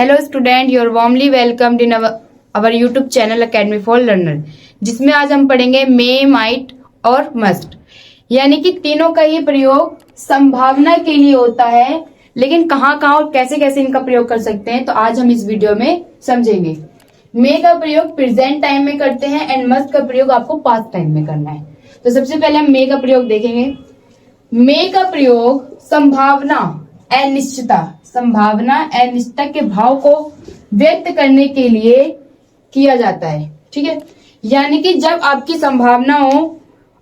Hello student, you're warmly welcomed in our YouTube channel academy for learner, जिसमें आज हम पढ़ेंगे मे, माइट और मस्ट। यानी कि तीनों का ही प्रयोग संभावना के लिए होता है, लेकिन कहाँ कहाँ और कैसे कैसे इनका प्रयोग कर सकते हैं तो आज हम इस वीडियो में समझेंगे। मे का प्रयोग प्रेजेंट टाइम में करते हैं एंड मस्ट का प्रयोग आपको पास्ट टाइम में करना है। तो सबसे पहले हम मे का प्रयोग देखेंगे। मे का प्रयोग संभावना अनिश्चितता के भाव को व्यक्त करने के लिए किया जाता है। ठीक है, यानी कि जब आपकी संभावना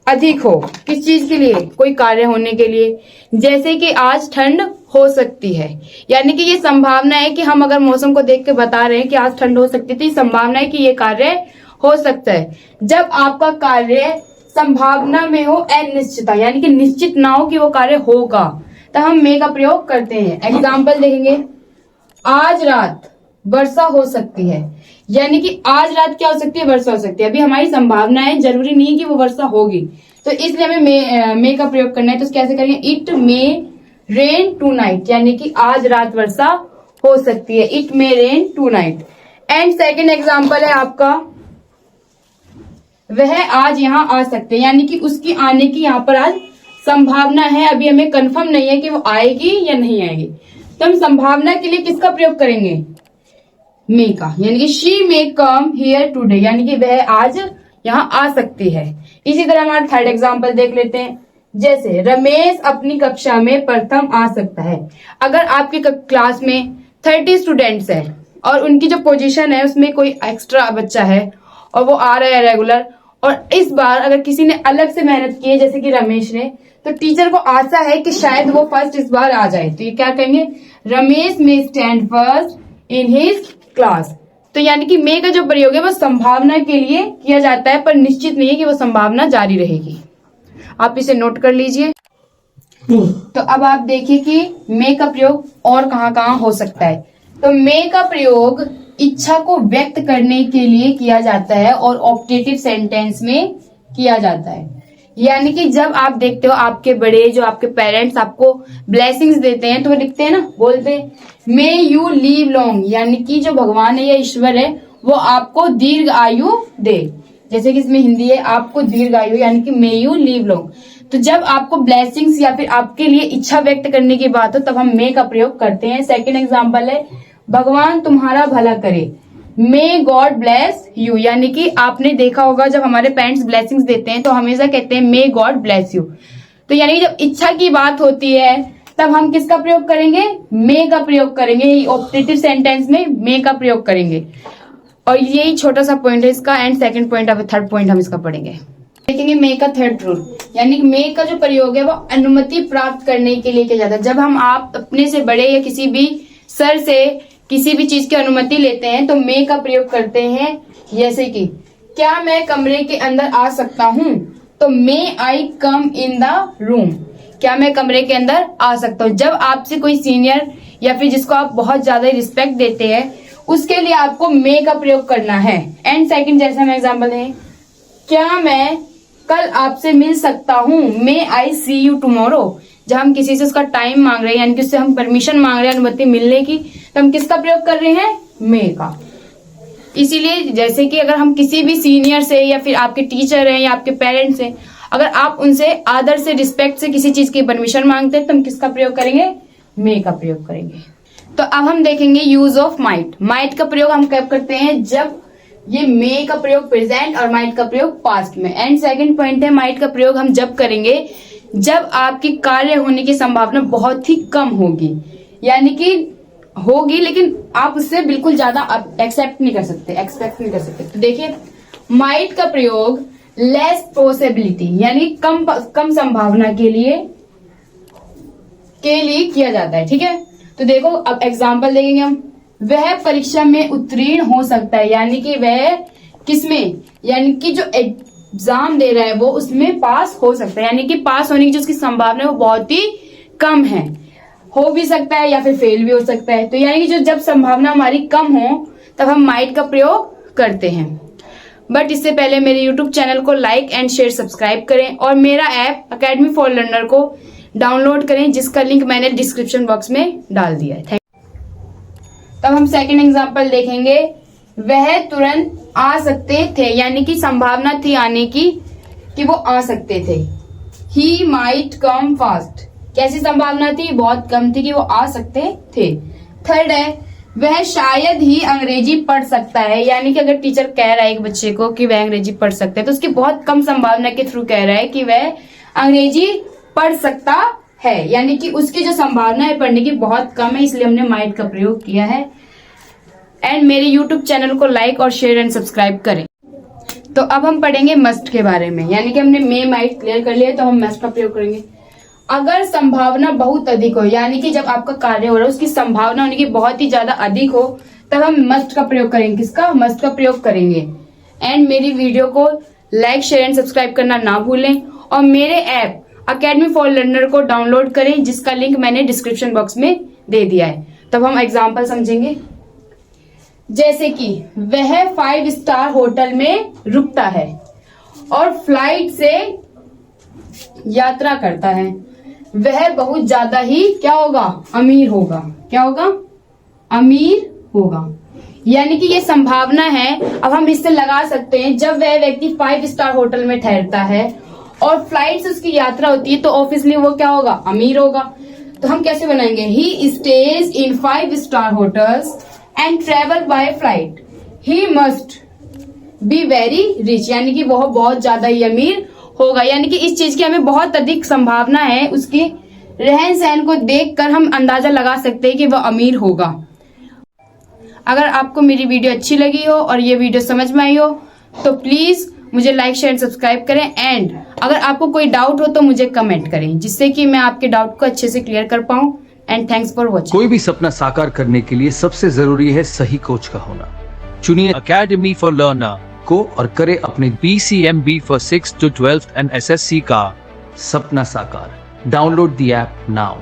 अधिक हो किस चीज के लिए, कोई कार्य होने के लिए, जैसे कि आज ठंड हो सकती है, यानी कि ये संभावना है कि हम अगर मौसम को देख के बता रहे हैं कि आज ठंड हो सकती है तो ये संभावना है कि ये कार्य हो सकता है। जब आपका कार्य संभावना में हो अनिश्चितता, यानी कि निश्चित ना हो कि वो कार्य होगा, तब हम मे का प्रयोग करते हैं। एग्जाम्पल देखेंगे, आज रात वर्षा हो सकती है, यानी कि आज रात क्या हो सकती है, वर्षा हो सकती है। अभी हमारी संभावना है, जरूरी नहीं है कि वो वर्षा होगी, तो इसलिए हमें मे का प्रयोग करना है। तो कैसे करेंगे, it may rain tonight, यानी कि आज रात वर्षा हो सकती है, it may rain tonight. And second example है आपका, वह आज यहाँ आ सकते हैं, यानी कि उसकी आने की यहाँ पर आज संभावना है, अभी हमें कंफर्म नहीं है कि वो आएगी या नहीं आएगी। तो हम संभावना के लिए किसका प्रयोग करेंगे, मे का, यानी कि she may come here today, यानी कि वह आज यहाँ आ सकती है। इसी तरह हमारा थर्ड एग्जाम्पल देख लेते हैं। जैसे रमेश अपनी कक्षा में प्रथम आ सकता है। अगर आपकी क्लास में 30 स्टूडेंट्स है और उनकी जो पोजीशन है उसमें कोई एक्स्ट्रा बच्चा है और वो आ रहा है रेगुलर, और इस बार अगर किसी ने अलग से मेहनत की है जैसे कि रमेश ने, तो टीचर को आशा है कि शायद वो फर्स्ट इस बार आ जाए, तो ये क्या कहेंगे, रमेश में stand first in his class. तो यानी कि मे का जो प्रयोग है वो संभावना के लिए किया जाता है, पर निश्चित नहीं है कि वो संभावना जारी रहेगी। आप इसे नोट कर लीजिए। तो अब आप देखिए कि मे का प्रयोग और कहाँ कहाँ हो सकता है। तो मे का प्रयोग इच्छा को व्यक्त करने के लिए किया जाता है और ऑप्टेटिव सेंटेंस में किया जाता है। यानी कि जब आप देखते हो आपके बड़े, जो आपके पेरेंट्स आपको ब्लेसिंग्स देते हैं, तो वो लिखते हैं ना, बोलते हैं मे यू लीव लॉन्ग, यानी कि जो भगवान है या ईश्वर है वो आपको दीर्घ आयु दे। जैसे कि इसमें हिंदी है, आपको दीर्घ आयु, यानी कि मे यू लीव लॉन्ग। तो जब आपको ब्लेसिंग्स या फिर आपके लिए इच्छा व्यक्त करने की बात हो तब हम मे का प्रयोग करते हैं। सेकेंड एग्जाम्पल है, भगवान तुम्हारा भला करे, मे गॉड ब्लेस यू, यानी कि आपने देखा होगा जब हमारे पेरेंट्स ब्लेसिंग्स देते हैं तो हमेशा कहते हैं मे गॉड ब्लेस यू। तो यानी कि जब इच्छा की बात होती है तब हम किसका प्रयोग करेंगे, मे का प्रयोग करेंगे। ऑप्टेटिव सेंटेंस में मे का प्रयोग करेंगे। और यही छोटा सा पॉइंट है इसका, एंड सेकंड पॉइंट अब थर्ड पॉइंट हम इसका पढ़ेंगे। देखेंगे मे का थर्ड रूल, यानी कि मे का जो प्रयोग है वो अनुमति प्राप्त करने के लिए किया जाता है। जब हम आप अपने से बड़े या किसी भी सर से किसी भी चीज की अनुमति लेते हैं तो मे का प्रयोग करते हैं। जैसे कि क्या मैं कमरे के अंदर आ सकता हूँ, तो मे आई कम इन द रूम, क्या मैं कमरे के अंदर आ सकता हूँ। जब आपसे कोई सीनियर या फिर जिसको आप बहुत ज्यादा रिस्पेक्ट देते हैं उसके लिए आपको मे का प्रयोग करना है। एंड सेकंड, जैसे हम एग्जाम्पल दें, क्या मैं कल आपसे मिल सकता हूँ, मे आई सी यू टुमारो। जब हम किसी से उसका टाइम मांग रहे हैं, यानी कि उससे हम परमिशन मांग रहे हैं अनुमति मिलने की, तो हम किसका प्रयोग कर रहे हैं, मे का। इसीलिए जैसे कि अगर हम किसी भी सीनियर से या फिर आपके टीचर हैं या आपके पेरेंट्स हैं, अगर आप उनसे आदर से, रिस्पेक्ट से किसी चीज की परमिशन मांगते हैं तो हम किसका प्रयोग करेंगे, मे का प्रयोग करेंगे। तो अब हम देखेंगे यूज ऑफ माइट। माइट का प्रयोग हम कब करते हैं, जब ये मे का प्रयोग प्रेजेंट और माइट का प्रयोग पास्ट में। एंड सेकंड पॉइंट है, माइट का प्रयोग हम जब करेंगे जब आपकी कार्य होने की संभावना बहुत ही कम होगी, यानी कि होगी लेकिन आप उससे बिल्कुल ज्यादा एक्सेप्ट नहीं कर सकते, एक्सपेक्ट नहीं कर सकते। तो देखिए, माइट का प्रयोग लेस पॉसिबिलिटी, यानी कम संभावना के लिए किया जाता है। ठीक है, तो देखो अब एग्जाम्पल देखेंगे हम। वह परीक्षा में उत्तीर्ण हो सकता है, यानी कि वह किसमें, यानी कि जो एग्जाम दे रहा है वो उसमें पास हो सकता है, यानी कि पास होने की जो उसकी संभावना है वो बहुत ही कम है, हो भी सकता है या फिर फेल भी हो सकता है। तो यानी कि जो जब संभावना हमारी कम हो तब हम माइट का प्रयोग करते हैं। बट इससे पहले मेरे यूट्यूब चैनल को लाइक एंड शेयर सब्सक्राइब करें और मेरा ऐप अकेडमी फॉर लर्नर को डाउनलोड करें, जिसका लिंक मैंने डिस्क्रिप्शन बॉक्स में डाल दिया है। तब हम सेकंड एग्जांपल देखेंगे, वह तुरंत आ सकते थे, यानी कि संभावना थी आने की कि वो आ सकते थे। ही माइट कम फास्ट, कैसी संभावना थी? बहुत कम थी कि वो आ सकते थे। थर्ड है, वह शायद ही अंग्रेजी पढ़ सकता है, यानी कि अगर टीचर कह रहा है एक बच्चे को कि वह अंग्रेजी पढ़ सकता है तो उसकी बहुत कम संभावना के थ्रू कह रहा है कि वह अंग्रेजी पढ़ सकता है, यानी कि उसकी जो संभावना है पढ़ने की बहुत कम है, इसलिए हमने माइट का प्रयोग किया है। एंड मेरे यूट्यूब चैनल को लाइक और शेयर एंड सब्सक्राइब करें। तो अब हम पढ़ेंगे मस्ट के बारे में, यानी कि हमने मे माइट क्लियर कर लिया, तो हम मस्ट का प्रयोग करेंगे। अगर संभावना बहुत अधिक हो, यानी कि जब आपका कार्य हो रहा है उसकी संभावना होने की बहुत ही ज्यादा अधिक हो, तब हम मस्ट का प्रयोग करेंगे। किसका? मस्ट का प्रयोग करेंगे। एंड मेरी वीडियो को लाइक शेयर एंड सब्सक्राइब करना ना भूलें, और मेरे ऐप अकेडमी फॉर लर्नर को डाउनलोड करें, जिसका लिंक मैंने डिस्क्रिप्शन बॉक्स में दे दिया है। तब हम एग्जाम्पल समझेंगे, जैसे कि वह 5 स्टार होटल में रुकता है और फ्लाइट से यात्रा करता है। वह बहुत ज्यादा ही क्या होगा? अमीर होगा। क्या होगा? अमीर होगा, यानी कि ये संभावना है। अब हम इससे लगा सकते हैं, जब वह व्यक्ति 5 स्टार होटल में ठहरता है और फ्लाइट से उसकी यात्रा होती है तो ऑब्वियसली वो क्या होगा? अमीर होगा। तो हम कैसे बनाएंगे? He stays in 5 star hotels and travel by flight, he must be very rich, यानी कि वह बहुत ज्यादा ही अमीर होगा। यानी कि इस चीज की हमें बहुत अधिक संभावना है, उसके रहन सहन को देखकर हम अंदाजा लगा सकते हैं कि वह अमीर होगा। अगर आपको मेरी वीडियो अच्छी लगी हो और ये वीडियो समझ में आई हो तो प्लीज मुझे लाइक शेयर एंड सब्सक्राइब करें। एंड अगर आपको कोई डाउट हो तो मुझे कमेंट करें, जिससे कि मैं आपके डाउट को अच्छे से क्लियर कर पाऊं। And thanks for watching. कोई भी सपना साकार करने के लिए सबसे जरूरी है सही कोच का होना। चुनिए अकेडमी फॉर लर्नर को और करे अपने BCMB for 6th to 12th and SSC का सपना साकार। Download the app now.